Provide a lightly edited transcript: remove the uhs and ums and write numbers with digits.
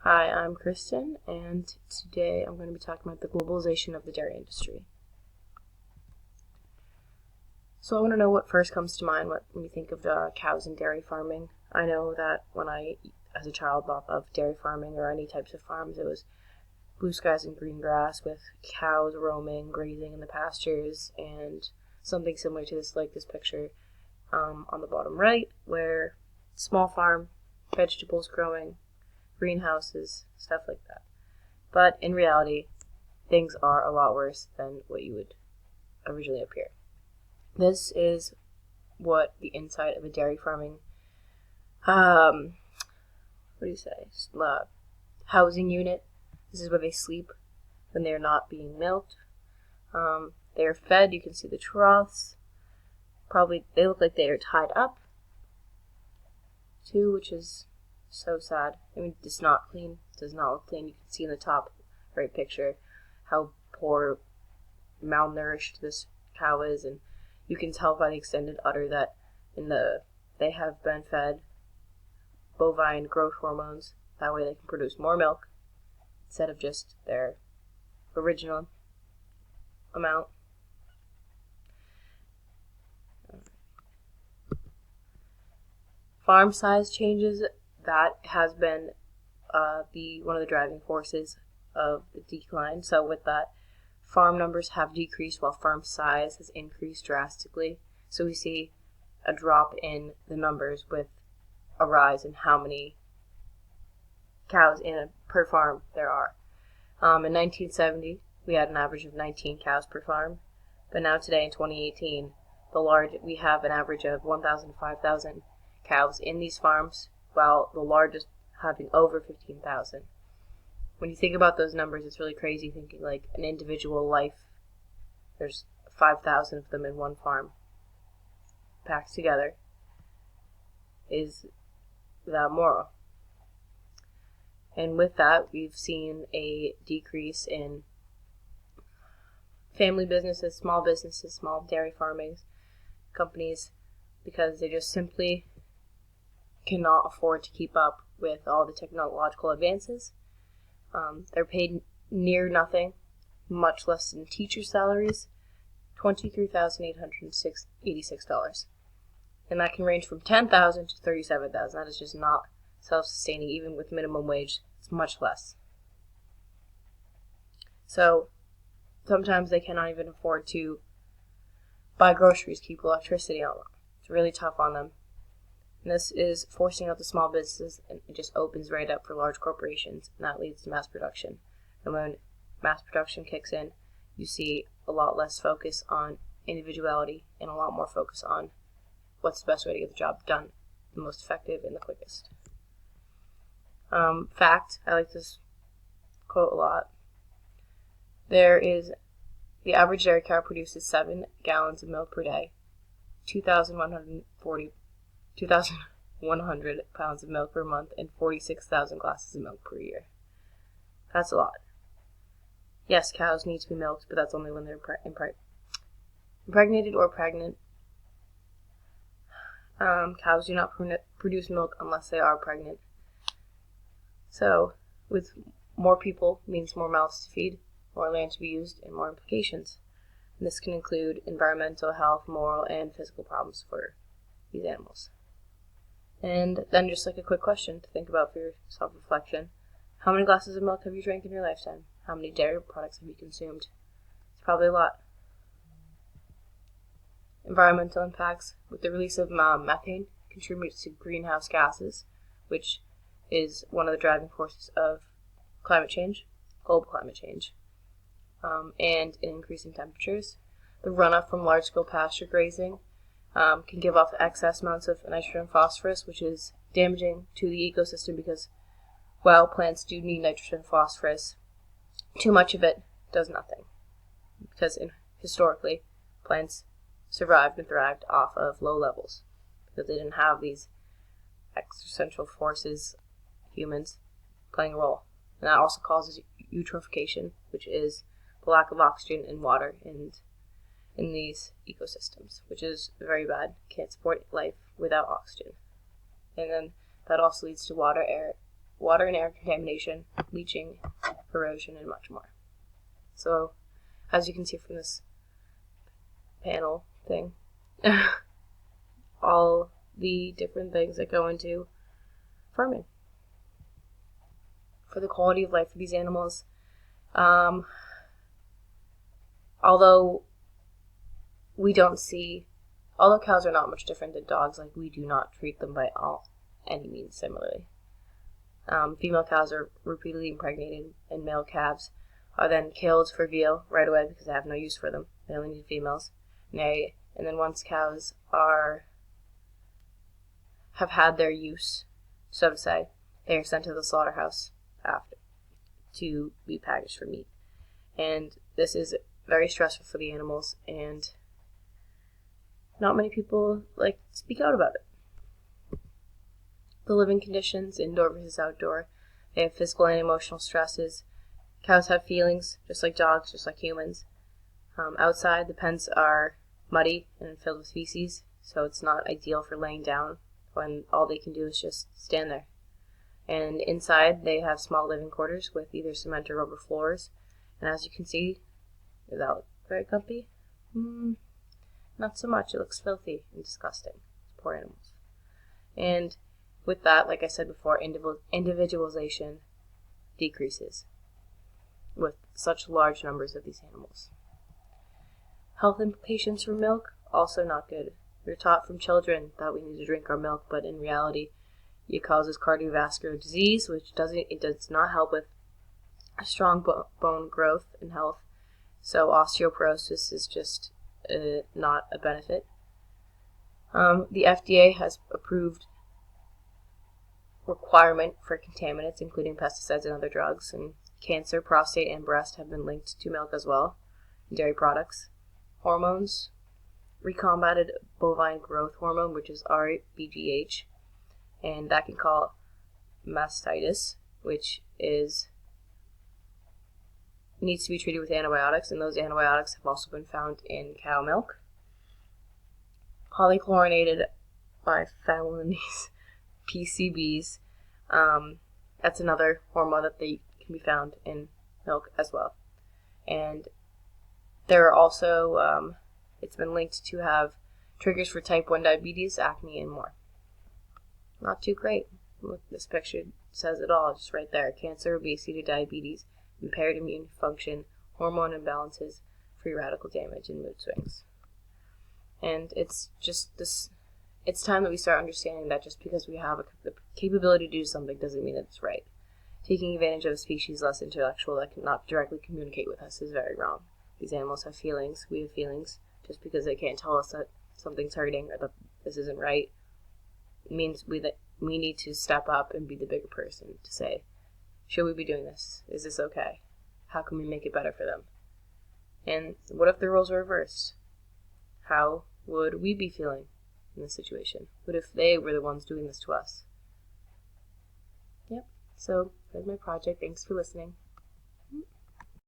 Hi, I'm Kristen, and today I'm going to be talking about the globalization of the dairy industry. So I want to know what first comes to mind when you think of cows and dairy farming. I know that when I, as a child, thought of dairy farming or any types of farms, it was blue skies and green grass with cows roaming, grazing in the pastures, and something similar to this, like this picture on the bottom right, where small farm, vegetables growing, greenhouses, stuff like that. But in reality, things are a lot worse than what you would originally appear. This is what the inside of a dairy farming, housing unit. This is where they sleep when they're not being milked. They are fed. You can see the troughs. Probably they look like they are tied up too, which is so sad. I mean, it's not clean. It does not look clean. You can see in the top right picture how poor, malnourished this cow is, and you can tell by the extended udder that they have been fed bovine growth hormones. That way they can produce more milk instead of just their original amount. Farm size changes, that has been one of the driving forces of the decline. So with that, farm numbers have decreased while farm size has increased drastically. So we see a drop in the numbers with a rise in how many cows per farm there are. In 1970, we had an average of 19 cows per farm, but now today in 2018, we have an average of 1,000 to 5,000 cows in these farms, while the largest having over 15,000. When you think about those numbers, it's really crazy thinking like an individual life. There's 5,000 of them in one farm packed together. Is that moral? And with that, we've seen a decrease in family businesses, small dairy farming companies, because they just simply cannot afford to keep up with all the technological advances. They're paid near nothing, much less than teacher salaries, $23,886. And that can range from $10,000 to $37,000. That is just not self-sustaining, even with minimum wage. It's much less. So sometimes they cannot even afford to buy groceries, keep electricity on. It's really tough on them. And this is forcing out the small businesses, and it just opens right up for large corporations, and that leads to mass production. And when mass production kicks in, you see a lot less focus on individuality and a lot more focus on what's the best way to get the job done, the most effective and the quickest. Fact, I like this quote a lot. The average dairy cow produces 7 gallons of milk per day, 2,100 pounds of milk per month, and 46,000 glasses of milk per year. That's a lot. Yes, cows need to be milked, but that's only when they're impregnated or pregnant. Cows do not produce milk unless they are pregnant. So, with more people means more mouths to feed, more land to be used, and more implications. And this can include environmental, health, moral, and physical problems for these animals. And then just like a quick question to think about for your self-reflection. How many glasses of milk have you drank in your lifetime? How many dairy products have you consumed? It's probably a lot. Environmental impacts. With the release of methane contributes to greenhouse gases, which is one of the driving forces of climate change, global climate change, and in increasing temperatures. The runoff from large-scale pasture grazing can give off excess amounts of nitrogen and phosphorus, which is damaging to the ecosystem because while plants do need nitrogen and phosphorus, too much of it does nothing. Because historically, plants survived and thrived off of low levels because they didn't have these existential forces, humans, playing a role. And that also causes eutrophication, which is the lack of oxygen and water in these ecosystems, which is very bad. Can't support life without oxygen. And then that also leads to water, air, water and air contamination, leaching, erosion, and much more. So, as you can see from this panel thing, all the different things that go into farming for the quality of life for these animals. Although cows are not much different than dogs, like we do not treat them by any means similarly. Female cows are repeatedly impregnated, and male calves are then killed for veal right away because they have no use for them. They only need females. And then once cows have had their use, so to say, they are sent to the slaughterhouse after to be packaged for meat. And this is very stressful for the animals, and not many people speak out about it. The living conditions, indoor versus outdoor, they have physical and emotional stresses. Cows have feelings, just like dogs, just like humans. Outside, the pens are muddy and filled with feces, so it's not ideal for laying down when all they can do is just stand there. And inside, they have small living quarters with either cement or rubber floors. And as you can see, does that look very comfy? Not so much. It looks filthy and disgusting. Poor animals. And with that, like I said before, individualization decreases with such large numbers of these animals. Health implications from milk, also not good. We're taught from children that we need to drink our milk, but in reality, it causes cardiovascular disease, which does not help with strong bone growth and health. So osteoporosis is just not a benefit. The FDA has approved requirement for contaminants, including pesticides and other drugs, and cancer, prostate, and breast have been linked to milk as well, and dairy products. Hormones, recombinant bovine growth hormone, which is RBGH, and that can cause mastitis, which needs to be treated with antibiotics, and those antibiotics have also been found in cow milk. Polychlorinated biphenyls, PCBs, that's another hormone that can be found in milk as well. And there are also, it's been linked to have triggers for type 1 diabetes, acne, and more. Not too great. Look, this picture says it all, just right there. Cancer, obesity, diabetes, impaired immune function, hormone imbalances, free radical damage, and mood swings. And it's time that we start understanding that just because we have the capability to do something doesn't mean that it's right. Taking advantage of a species less intellectual that cannot directly communicate with us is very wrong. These animals have feelings. We have feelings. Just because they can't tell us that something's hurting or that this isn't right means we need to step up and be the bigger person to say, should we be doing this? Is this okay? How can we make it better for them? And what if the roles were reversed? How would we be feeling in this situation? What if they were the ones doing this to us? Yep. So, there's my project. Thanks for listening.